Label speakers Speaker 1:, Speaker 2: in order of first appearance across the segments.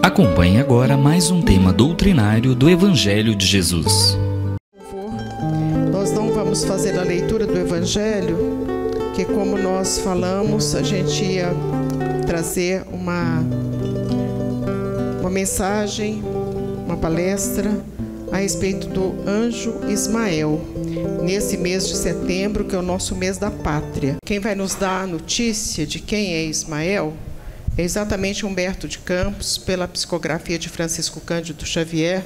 Speaker 1: Acompanhe agora mais um tema doutrinário do Evangelho de Jesus.
Speaker 2: Nós não vamos fazer a leitura do Evangelho, que, como nós falamos, a gente ia trazer uma mensagem, uma palestra a respeito do anjo Ismael, nesse mês de setembro, que é o nosso mês da pátria. Quem vai nos dar a notícia de quem é Ismael é exatamente Humberto de Campos, pela psicografia de Francisco Cândido Xavier,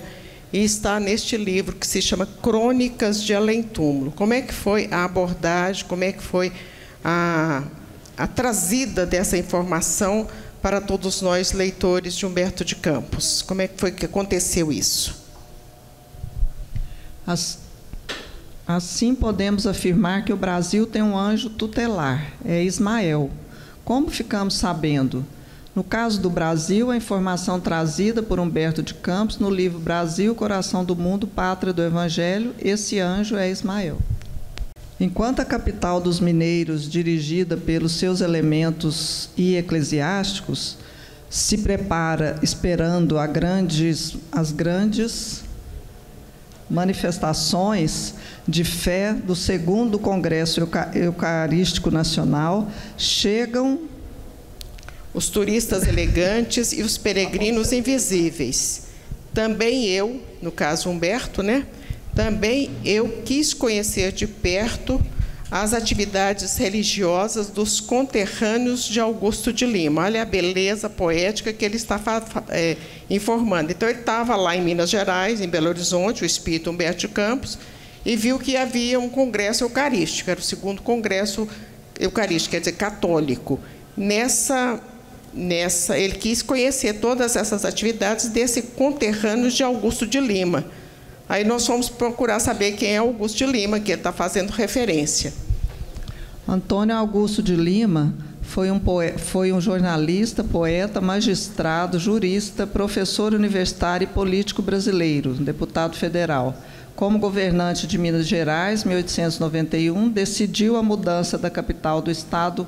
Speaker 2: e está neste livro que se chama Crônicas de Além-Túmulo. Como é que foi a abordagem, como é que foi a trazida dessa informação para todos nós, leitores de Humberto de Campos? Como é que foi que aconteceu isso?
Speaker 3: Assim podemos afirmar que o Brasil tem um anjo tutelar, é Ismael. Como ficamos sabendo? No caso do Brasil, a informação trazida por Humberto de Campos no livro Brasil, Coração do Mundo, Pátria do Evangelho, esse anjo é Ismael. Enquanto a capital dos mineiros, dirigida pelos seus elementos e eclesiásticos, se prepara esperando as grandes manifestações de fé do segundo Congresso Eucarístico Nacional, chegam
Speaker 2: os turistas elegantes e os peregrinos invisíveis. Também eu, no caso Humberto, né? Também eu quis conhecer de perto as atividades religiosas dos conterrâneos de Augusto de Lima. Olha a beleza poética que ele está informando. Então, ele estava lá em Minas Gerais, em Belo Horizonte, o espírito Humberto de Campos, e viu que havia um congresso eucarístico, era o segundo congresso eucarístico, quer dizer, católico. Ele quis conhecer todas essas atividades desse conterrâneo de Augusto de Lima. Aí nós fomos procurar saber quem é Augusto de Lima, que ele está fazendo referência.
Speaker 3: Antônio Augusto de Lima foi um jornalista, poeta, magistrado, jurista, professor universitário e político brasileiro, deputado federal. Como governante de Minas Gerais, em 1891, decidiu a mudança da capital do estado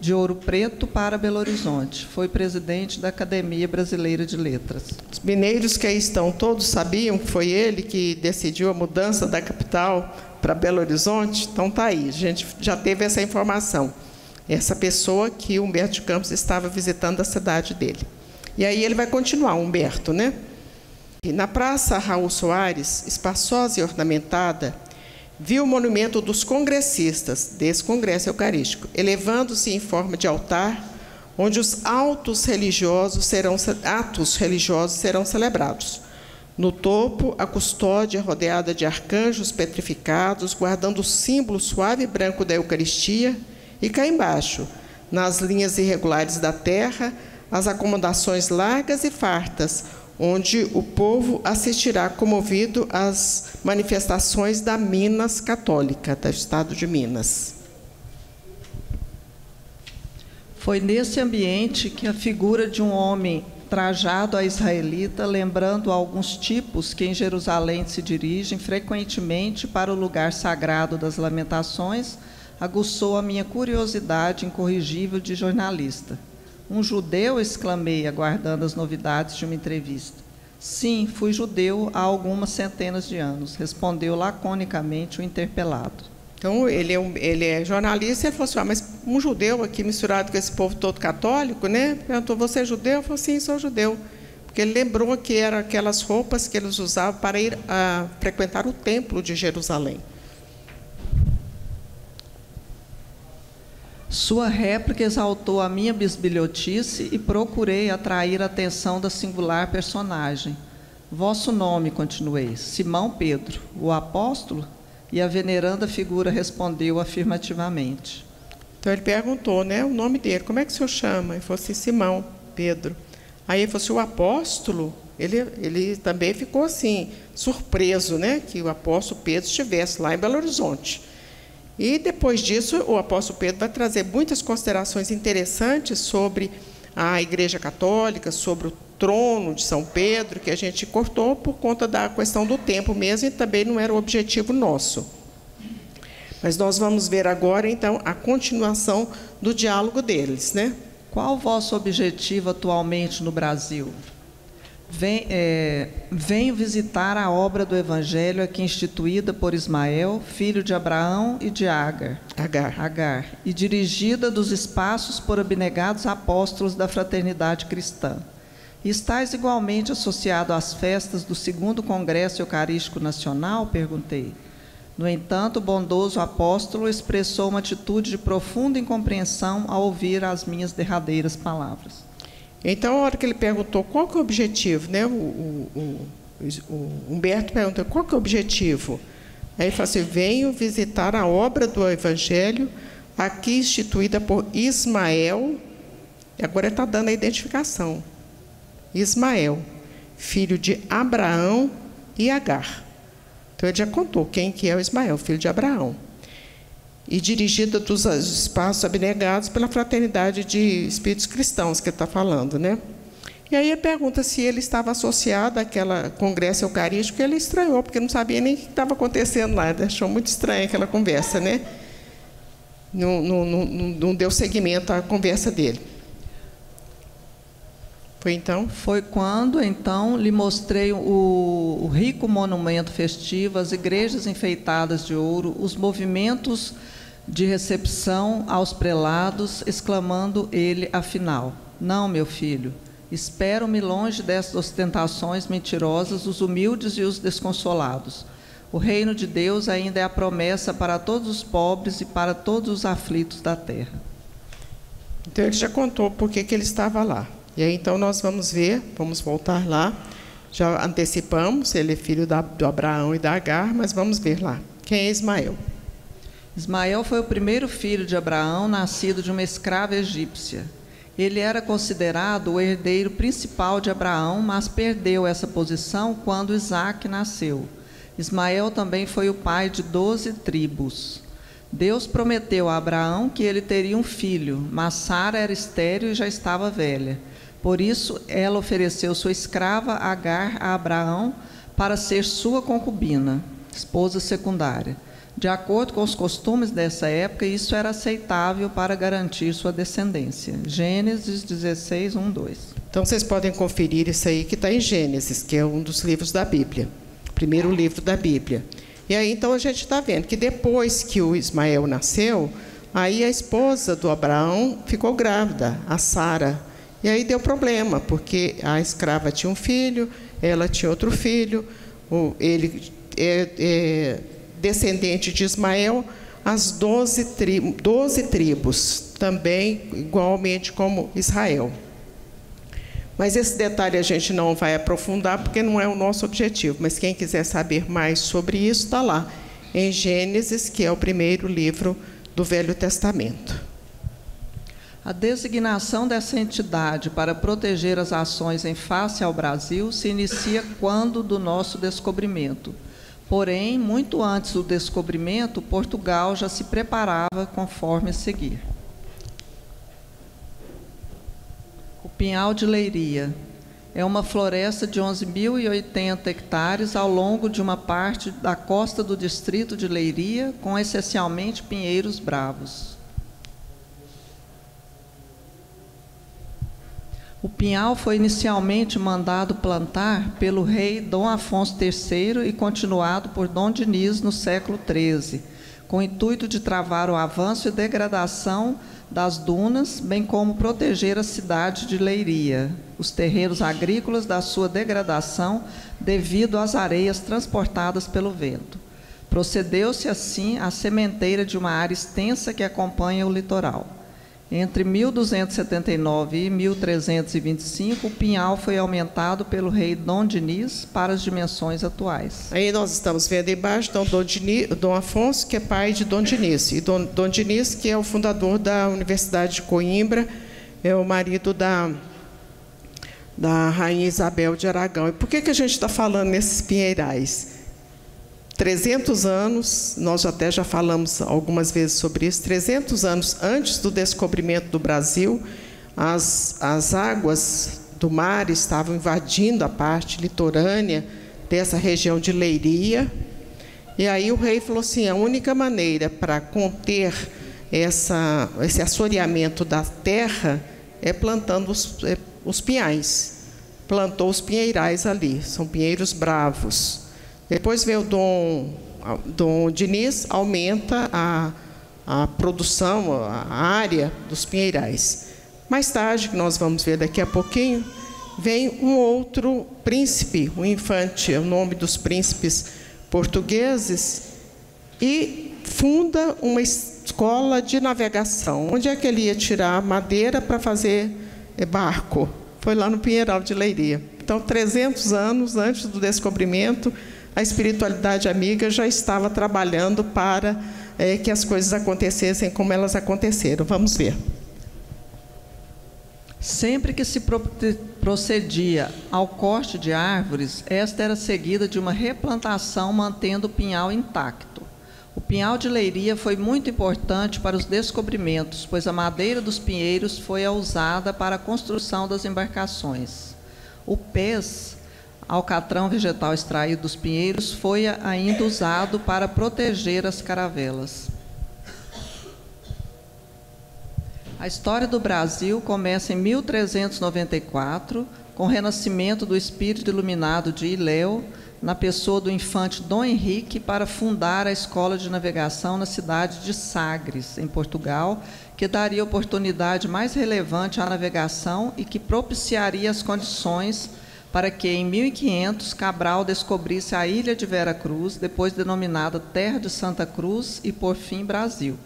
Speaker 3: de Ouro Preto para Belo Horizonte. Foi presidente da Academia Brasileira de Letras.
Speaker 2: Os mineiros que aí estão todos sabiam que foi ele que decidiu a mudança da capital para Belo Horizonte? Então está aí, a gente já teve essa informação. Essa pessoa que Humberto de Campos estava visitando a cidade dele. E aí ele vai continuar, Humberto, né? E na Praça Raul Soares, espaçosa e ornamentada, viu o monumento dos congressistas, desse congresso eucarístico, elevando-se em forma de altar, onde os atos religiosos serão celebrados. No topo, a custódia rodeada de arcanjos petrificados, guardando o símbolo suave e branco da Eucaristia, e cá embaixo, nas linhas irregulares da terra, as acomodações largas e fartas, onde o povo assistirá comovido às manifestações da Minas Católica, do Estado de Minas.
Speaker 3: Foi nesse ambiente que a figura de um homem trajado à israelita, lembrando alguns tipos que em Jerusalém se dirigem frequentemente para o lugar sagrado das lamentações, aguçou a minha curiosidade incorrigível de jornalista. Um judeu? Exclamei, aguardando as novidades de uma entrevista. Sim, fui judeu há algumas centenas de anos, respondeu laconicamente o interpelado.
Speaker 2: Então, ele é jornalista, e ele falou assim, mas um judeu aqui misturado com esse povo todo católico, né? Perguntou, você é judeu? Eu falei, sim, sou judeu. Porque ele lembrou que eram aquelas roupas que eles usavam para ir frequentar o templo de Jerusalém.
Speaker 3: Sua réplica exaltou a minha bisbilhotice e procurei atrair a atenção da singular personagem. Vosso nome, continuei, Simão Pedro, o apóstolo? E a veneranda figura respondeu afirmativamente.
Speaker 2: Então ele perguntou, né, o nome dele, como é que o senhor chama? Ele falou assim, Simão Pedro. Aí ele falou assim, o apóstolo? Ele também ficou assim, surpreso, né, que o apóstolo Pedro estivesse lá em Belo Horizonte. E depois disso, o apóstolo Pedro vai trazer muitas considerações interessantes sobre a Igreja Católica, sobre o trono de São Pedro, que a gente cortou por conta da questão do tempo mesmo, e também não era o objetivo nosso. Mas nós vamos ver agora, então, a continuação do diálogo deles, né?
Speaker 3: Qual o vosso objetivo atualmente no Brasil? Venho visitar a obra do Evangelho aqui instituída por Ismael, filho de Abraão e de Agar, e dirigida dos espaços por abnegados apóstolos da fraternidade cristã. E estás igualmente associado às festas do 2º Congresso Eucarístico Nacional? Perguntei. No entanto, o bondoso apóstolo expressou uma atitude de profunda incompreensão ao ouvir as minhas derradeiras palavras.
Speaker 2: Então, a hora que ele perguntou qual que é o objetivo, né? O Humberto perguntou qual que é o objetivo. Aí ele falou assim: venho visitar a obra do Evangelho aqui instituída por Ismael. E agora ele está dando a identificação. Ismael, filho de Abraão e Agar. Então, ele já contou quem que é o Ismael, filho de Abraão. E dirigida dos espaços abnegados pela fraternidade de espíritos cristãos, que ele está falando, né? E aí ele pergunta se ele estava associado àquela congresso eucarístico, e ele estranhou, porque não sabia nem o que estava acontecendo lá. Ele achou muito estranha aquela conversa, né? Não deu seguimento à conversa dele. Foi então?
Speaker 3: Foi quando, então, lhe mostrei o rico monumento festivo, as igrejas enfeitadas de ouro, os movimentos de recepção aos prelados, exclamando ele, afinal: não, meu filho, espero-me longe dessas ostentações mentirosas os humildes e os desconsolados. O reino de Deus ainda é a promessa para todos os pobres e para todos os aflitos da terra.
Speaker 2: Então, ele já contou por que ele estava lá. E aí, então, nós vamos ver, vamos voltar lá. Já antecipamos, ele é filho do Abraão e da Agar, mas vamos ver lá. Quem é Ismael?
Speaker 3: Ismael foi o primeiro filho de Abraão, nascido de uma escrava egípcia. Ele era considerado o herdeiro principal de Abraão, mas perdeu essa posição quando Isaque nasceu. Ismael também foi o pai de 12 tribos. Deus prometeu a Abraão que ele teria um filho, mas Sara era estéril e já estava velha. Por isso, ela ofereceu sua escrava Agar a Abraão para ser sua concubina, esposa secundária. De acordo com os costumes dessa época, isso era aceitável para garantir sua descendência. Gênesis 16, 1, 2.
Speaker 2: Então, vocês podem conferir isso aí que está em Gênesis, que é um dos livros da Bíblia. O primeiro livro da Bíblia. E aí, então, a gente está vendo que depois que o Ismael nasceu, aí a esposa do Abraão ficou grávida, a Sara. E aí deu problema, porque a escrava tinha um filho, ela tinha outro filho, ele é descendente de Ismael, as 12 tribos, também igualmente como Israel. Mas esse detalhe a gente não vai aprofundar, porque não é o nosso objetivo. Mas quem quiser saber mais sobre isso, está lá, em Gênesis, que é o primeiro livro do Velho Testamento.
Speaker 3: A designação dessa entidade para proteger as ações em face ao Brasil se inicia quando do nosso descobrimento. Porém, muito antes do descobrimento, Portugal já se preparava conforme a seguir. O Pinhal de Leiria é uma floresta de 11.080 hectares ao longo de uma parte da costa do distrito de Leiria, com essencialmente pinheiros bravos. O pinhal foi inicialmente mandado plantar pelo rei Dom Afonso III e continuado por Dom Diniz no século XIII, com o intuito de travar o avanço e degradação das dunas, bem como proteger a cidade de Leiria, os terrenos agrícolas da sua degradação devido às areias transportadas pelo vento. Procedeu-se assim à sementeira de uma área extensa que acompanha o litoral. Entre 1279 e 1325, o pinhal foi aumentado pelo rei Dom Diniz para as dimensões atuais.
Speaker 2: Aí nós estamos vendo embaixo, então, Dom Afonso, que é pai de Dom Diniz. E Dom Diniz, que é o fundador da Universidade de Coimbra, é o marido da Rainha Isabel de Aragão. E por que a gente está falando nesses pinheirais? 300 anos, nós até já falamos algumas vezes sobre isso, 300 anos antes do descobrimento do Brasil, as águas do mar estavam invadindo a parte litorânea dessa região de Leiria, e aí o rei falou assim, a única maneira para conter esse assoreamento da terra é plantando os pinhais. plantou os pinheirais ali, são pinheiros bravos. Depois veio o Dom Diniz, aumenta a produção, a área dos pinheirais. Mais tarde, que nós vamos ver daqui a pouquinho, vem um outro príncipe, o infante, é o nome dos príncipes portugueses, e funda uma escola de navegação. Onde é que ele ia tirar madeira para fazer barco? Foi lá no Pinheiral de Leiria. Então, 300 anos antes do descobrimento, a espiritualidade amiga já estava trabalhando para que as coisas acontecessem como elas aconteceram. Vamos ver.
Speaker 3: Sempre que se procedia ao corte de árvores, esta era seguida de uma replantação mantendo o pinhal intacto. O pinhal de Leiria foi muito importante para os descobrimentos, pois a madeira dos pinheiros foi a usada para a construção das embarcações. O pés, alcatrão vegetal extraído dos pinheiros, foi ainda usado para proteger as caravelas. A história do Brasil começa em 1394, com o renascimento do espírito iluminado de Ilhéu, na pessoa do infante Dom Henrique, para fundar a escola de navegação na cidade de Sagres, em Portugal, que daria oportunidade mais relevante à navegação e que propiciaria as condições para que, em 1500, Cabral descobrisse a ilha de Vera Cruz, depois denominada Terra de Santa Cruz e, por fim, Brasil.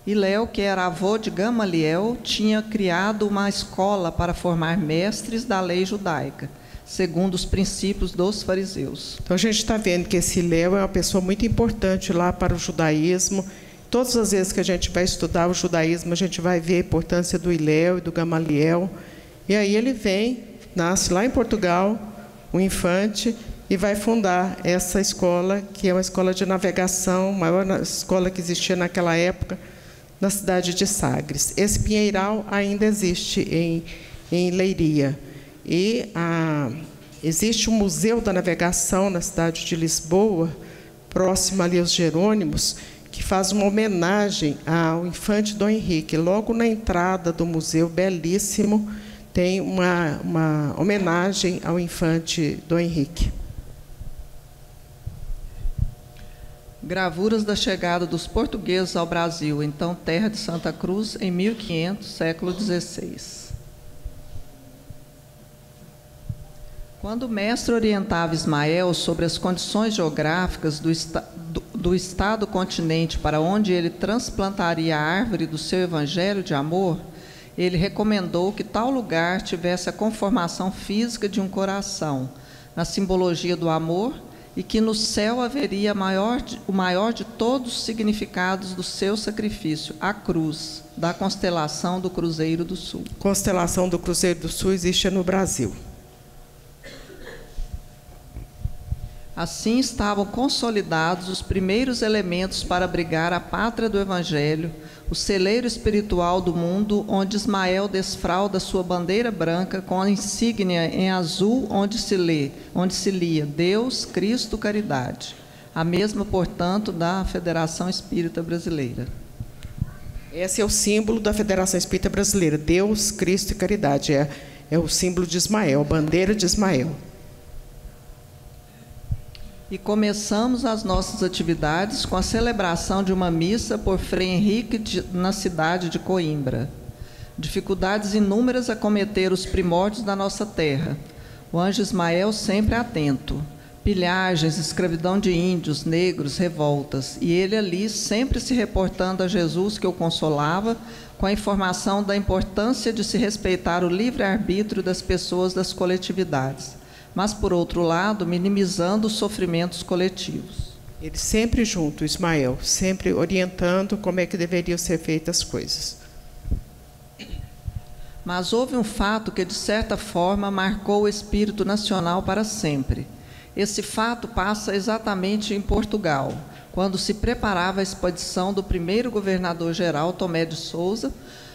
Speaker 3: Ilhéu, que era avô de Gamaliel, tinha criado uma escola para formar mestres da lei judaica, segundo os princípios dos fariseus.
Speaker 2: Então, a gente está vendo que esse Ilhéu é uma pessoa muito importante lá para o judaísmo. Todas as vezes que a gente vai estudar o judaísmo, a gente vai ver a importância do Ilhéu e do Gamaliel. E aí ele vem, nasce lá em Portugal, um infante, e vai fundar essa escola, que é uma escola de navegação, a maior escola que existia naquela época, na cidade de Sagres. Esse pinheiral ainda existe em Leiria. E existe um Museu da Navegação na cidade de Lisboa, próximo ali aos Jerônimos, que faz uma homenagem ao infante Dom Henrique. Logo na entrada do museu, belíssimo, tem uma homenagem ao infante Dom Henrique.
Speaker 3: Gravuras da chegada dos portugueses ao Brasil, então Terra de Santa Cruz, em 1500, século XVI. Quando o mestre orientava Ismael sobre as condições geográficas do estado-continente para onde ele transplantaria a árvore do seu evangelho de amor, ele recomendou que tal lugar tivesse a conformação física de um coração, na simbologia do amor, e que no céu haveria o maior de todos os significados do seu sacrifício, a cruz, da constelação do Cruzeiro do Sul.
Speaker 2: Constelação do Cruzeiro do Sul existe no Brasil.
Speaker 3: Assim estavam consolidados os primeiros elementos para abrigar a pátria do Evangelho, o celeiro espiritual do mundo, onde Ismael desfralda sua bandeira branca com a insígnia em azul, onde se lia Deus, Cristo, Caridade. A mesma, portanto, da Federação Espírita Brasileira.
Speaker 2: Esse é o símbolo da Federação Espírita Brasileira, Deus, Cristo e Caridade. É o símbolo de Ismael, a bandeira de Ismael.
Speaker 3: E começamos as nossas atividades com a celebração de uma missa por Frei Henrique na cidade de Coimbra. Dificuldades inúmeras acometeram os primórdios da nossa terra. O anjo Ismael sempre atento. Pilhagens, escravidão de índios, negros, revoltas. E ele ali sempre se reportando a Jesus que o consolava, com a informação da importância de se respeitar o livre-arbítrio das pessoas das coletividades, mas, por outro lado, minimizando os sofrimentos coletivos.
Speaker 2: Ele sempre junto, Ismael, sempre orientando como é que deveriam ser feitas as coisas.
Speaker 3: Mas houve um fato que, de certa forma, marcou o espírito nacional para sempre. Esse fato passa exatamente em Portugal, quando se preparava a expedição do primeiro governador-geral, Tomé de Sousa.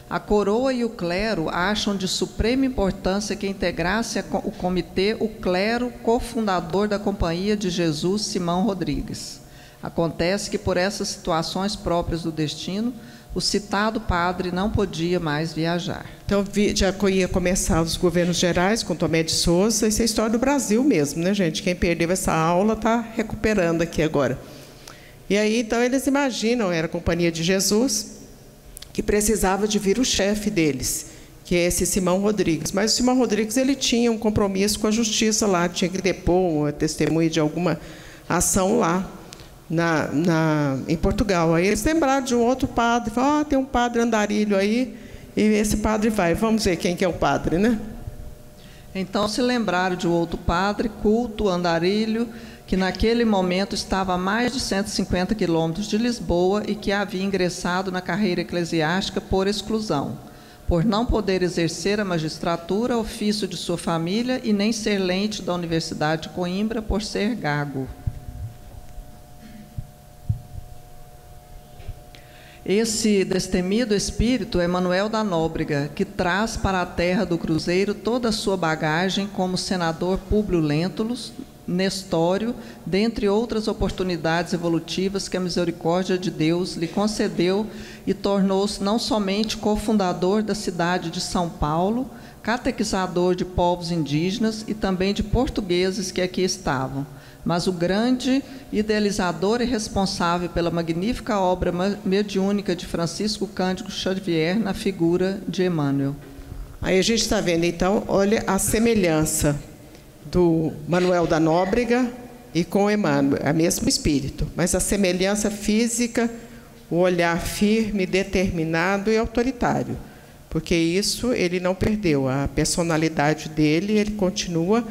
Speaker 3: A coroa e o clero acham de suprema importância que integrasse o comitê o clero cofundador da Companhia de Jesus, Simão Rodrigues. Acontece que, por essas situações próprias do destino, o citado padre não podia mais viajar.
Speaker 2: Então, já ia começar os governos gerais com Tomé de Souza. Isso é a história do Brasil mesmo, né, gente? Quem perdeu essa aula está recuperando aqui agora. E aí, então, eles imaginam, era a Companhia de Jesus, que precisava de vir o chefe deles, que é esse Simão Rodrigues. Mas o Simão Rodrigues, ele tinha um compromisso com a justiça lá, tinha que depor uma testemunha de alguma ação lá em Portugal. Aí eles lembraram de um outro padre, falaram, tem um padre andarilho aí, e esse padre vai, vamos ver quem que é o padre, né?
Speaker 3: Então se lembraram de um outro padre, culto, andarilho, que naquele momento estava a mais de 150 quilômetros de Lisboa e que havia ingressado na carreira eclesiástica por exclusão, por não poder exercer a magistratura, ofício de sua família, e nem ser lente da Universidade de Coimbra por ser gago. Esse destemido espírito é Manuel da Nóbrega, que traz para a terra do Cruzeiro toda a sua bagagem como senador Públio Lentulus, Nestório, dentre outras oportunidades evolutivas que a misericórdia de Deus lhe concedeu, e tornou-se não somente cofundador da cidade de São Paulo, catequizador de povos indígenas e também de portugueses que aqui estavam, mas o grande idealizador e responsável pela magnífica obra mediúnica de Francisco Cândido Xavier na figura de Emmanuel.
Speaker 2: Aí a gente está vendo, então, olha a semelhança do Manuel da Nóbrega e com Emmanuel, é o mesmo espírito, mas a semelhança física, o olhar firme, determinado e autoritário, porque isso ele não perdeu, a personalidade dele, ele continua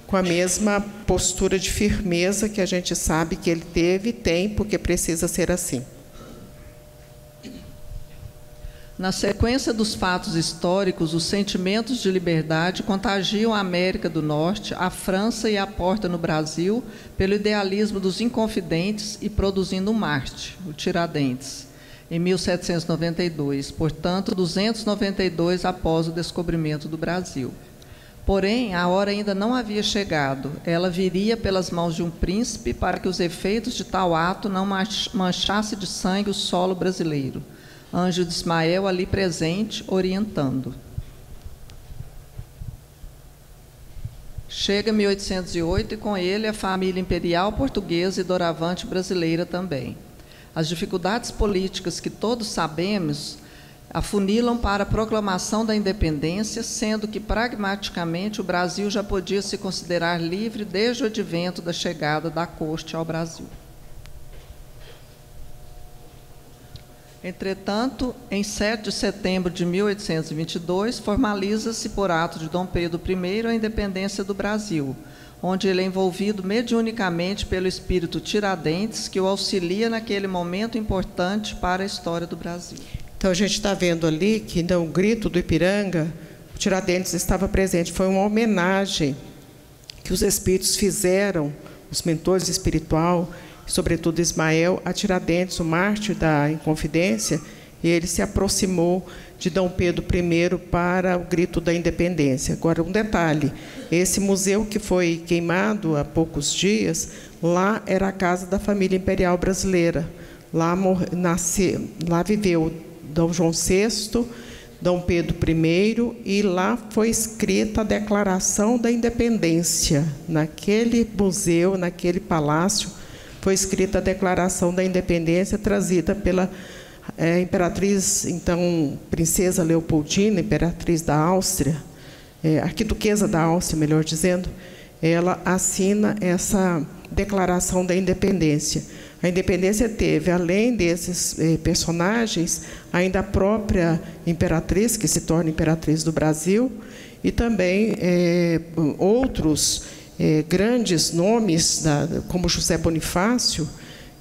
Speaker 2: com a mesma postura de firmeza que a gente sabe que ele teve e tem, porque precisa ser assim.
Speaker 3: Na sequência dos fatos históricos, os sentimentos de liberdade contagiam a América do Norte, a França e a porta no Brasil, pelo idealismo dos Inconfidentes e produzindo um Marte, o Tiradentes, em 1792, portanto, 292 após o descobrimento do Brasil. Porém, a hora ainda não havia chegado. Ela viria pelas mãos de um príncipe para que os efeitos de tal ato não manchasse de sangue o solo brasileiro. Anjo de Ismael ali presente, orientando. Chega 1808 e com ele a família imperial portuguesa e doravante brasileira também. As dificuldades políticas que todos sabemos afunilam para a proclamação da independência, sendo que, pragmaticamente, o Brasil já podia se considerar livre desde o advento da chegada da corte ao Brasil. Entretanto, em 7 de setembro de 1822, formaliza-se por ato de Dom Pedro I a independência do Brasil, onde ele é envolvido mediunicamente pelo espírito Tiradentes, que o auxilia naquele momento importante para a história do Brasil.
Speaker 2: Então, a gente está vendo ali que no grito do Ipiranga, o Tiradentes estava presente. Foi uma homenagem que os espíritos fizeram, os mentores espiritual, sobretudo Ismael, a Tiradentes, o mártir da Inconfidência, e ele se aproximou de Dom Pedro I para o grito da independência. Agora, um detalhe, esse museu que foi queimado há poucos dias, lá era a casa da família imperial brasileira. Lá viveu Dom João VI, Dom Pedro I, e lá foi escrita a Declaração da Independência. Naquele museu, naquele palácio, foi escrita a Declaração da Independência, trazida pela imperatriz, então, princesa Leopoldina, imperatriz da Áustria, arquiduquesa da Áustria, melhor dizendo. Ela assina essa Declaração da Independência. A independência teve, além desses personagens, ainda a própria imperatriz, que se torna imperatriz do Brasil, e também outros grandes nomes, como José Bonifácio,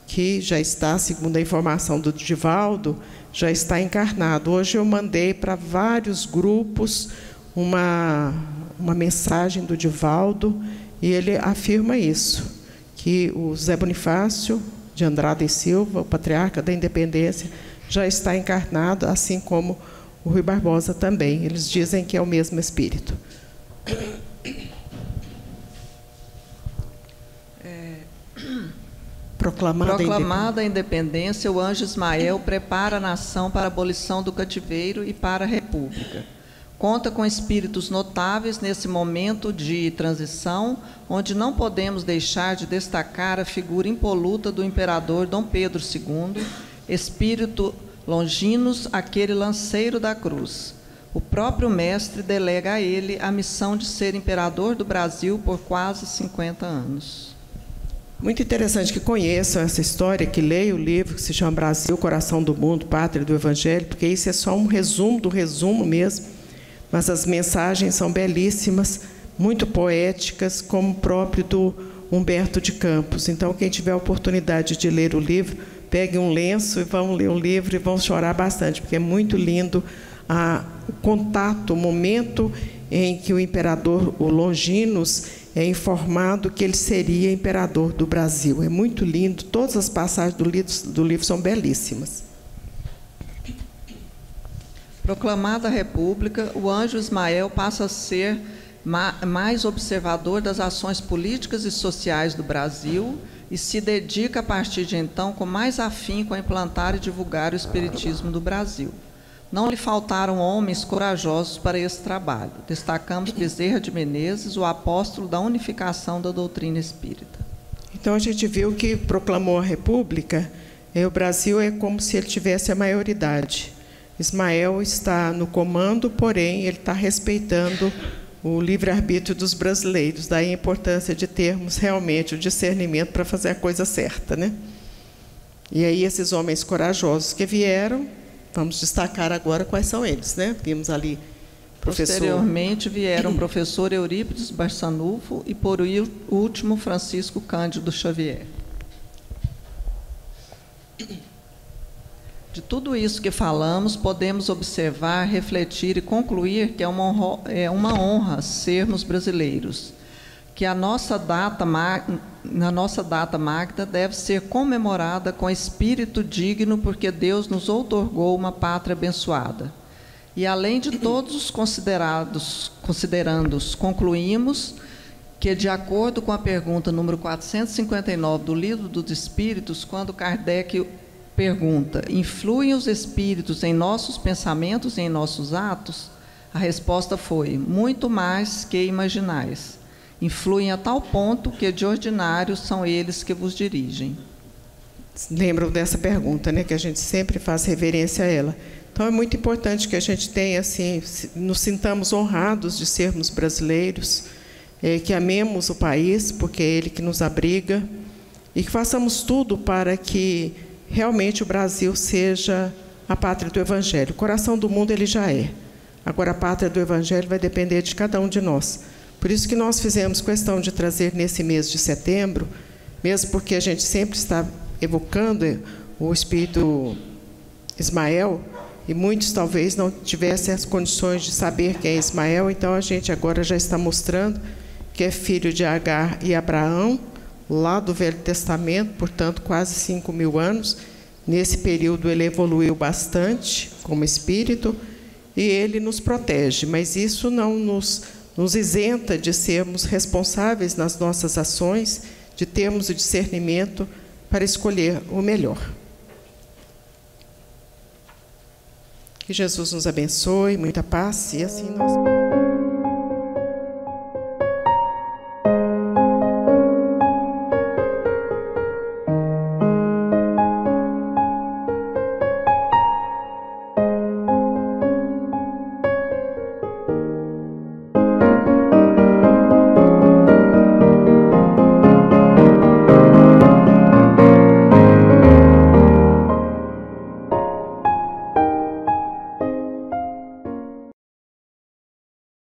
Speaker 2: que já está, segundo a informação do Divaldo, já está encarnado. Hoje eu mandei para vários grupos uma mensagem do Divaldo, e ele afirma isso, que o José Bonifácio de Andrada e Silva, o patriarca da independência, já está encarnado, assim como o Rui Barbosa também. Eles dizem que é o mesmo espírito.
Speaker 3: Proclamada a independência, o anjo Ismael prepara a nação para a abolição do cativeiro e para a república. Conta com espíritos notáveis nesse momento de transição, onde não podemos deixar de destacar a figura impoluta do imperador Dom Pedro II, espírito Longinos, aquele lanceiro da cruz. O próprio mestre delega a ele a missão de ser imperador do Brasil por quase 50 anos.
Speaker 2: Muito interessante que conheçam essa história, que leiam o livro que se chama Brasil, Coração do Mundo, Pátria do Evangelho, porque isso é só um resumo do resumo mesmo, mas as mensagens são belíssimas, muito poéticas, como o próprio do Humberto de Campos. Então, quem tiver a oportunidade de ler o livro, pegue um lenço e vão ler o livro e vão chorar bastante, porque é muito lindo o contato, o momento em que o imperador, o Longinos, é informado que ele seria imperador do Brasil. É muito lindo, todas as passagens do livro são belíssimas.
Speaker 3: Proclamada a República, o anjo Ismael passa a ser mais observador das ações políticas e sociais do Brasil e se dedica, a partir de então, com mais afinco a implantar e divulgar o espiritismo do Brasil. Não lhe faltaram homens corajosos para esse trabalho. Destacamos Bezerra de Menezes, o apóstolo da unificação da doutrina espírita.
Speaker 2: Então, a gente viu que proclamou a República, o Brasil é como se ele tivesse a maioridade. Ismael está no comando, porém, ele está respeitando o livre-arbítrio dos brasileiros. Daí a importância de termos realmente o discernimento para fazer a coisa certa, né? E aí, esses homens corajosos que vieram, vamos destacar agora quais são eles, né? Vimos ali
Speaker 3: Posteriormente vieram o professor Eurípides Barçanufo e, por último, Francisco Cândido Xavier. De tudo isso que falamos, podemos observar, refletir e concluir que é uma honra sermos brasileiros, que na nossa data magna deve ser comemorada com espírito digno, porque Deus nos outorgou uma pátria abençoada. E, além de todos os considerandos, concluímos que, de acordo com a pergunta número 459 do Livro dos Espíritos, quando Kardec pergunta: influem os espíritos em nossos pensamentos e em nossos atos? A resposta foi: muito mais que imaginais. Influem a tal ponto que, de ordinário, são eles que vos dirigem.
Speaker 2: Lembram dessa pergunta, né? Que a gente sempre faz reverência a ela. Então, é muito importante que a gente tenha, assim, nos sintamos honrados de sermos brasileiros, que amemos o país, porque é ele que nos abriga, e que façamos tudo para que realmente o Brasil seja a pátria do Evangelho. O coração do mundo ele já é. Agora, a pátria do Evangelho vai depender de cada um de nós. Por isso que nós fizemos questão de trazer nesse mês de setembro, mesmo porque a gente sempre está evocando o espírito Ismael, e muitos talvez não tivessem as condições de saber quem é Ismael, então a gente agora já está mostrando que é filho de Agar e Abraão, lá do Velho Testamento, portanto, quase 5.000 anos. Nesse período ele evoluiu bastante como espírito e ele nos protege, mas isso não nos isenta de sermos responsáveis nas nossas ações, de termos o discernimento para escolher o melhor. Que Jesus nos abençoe, muita paz, e assim nós...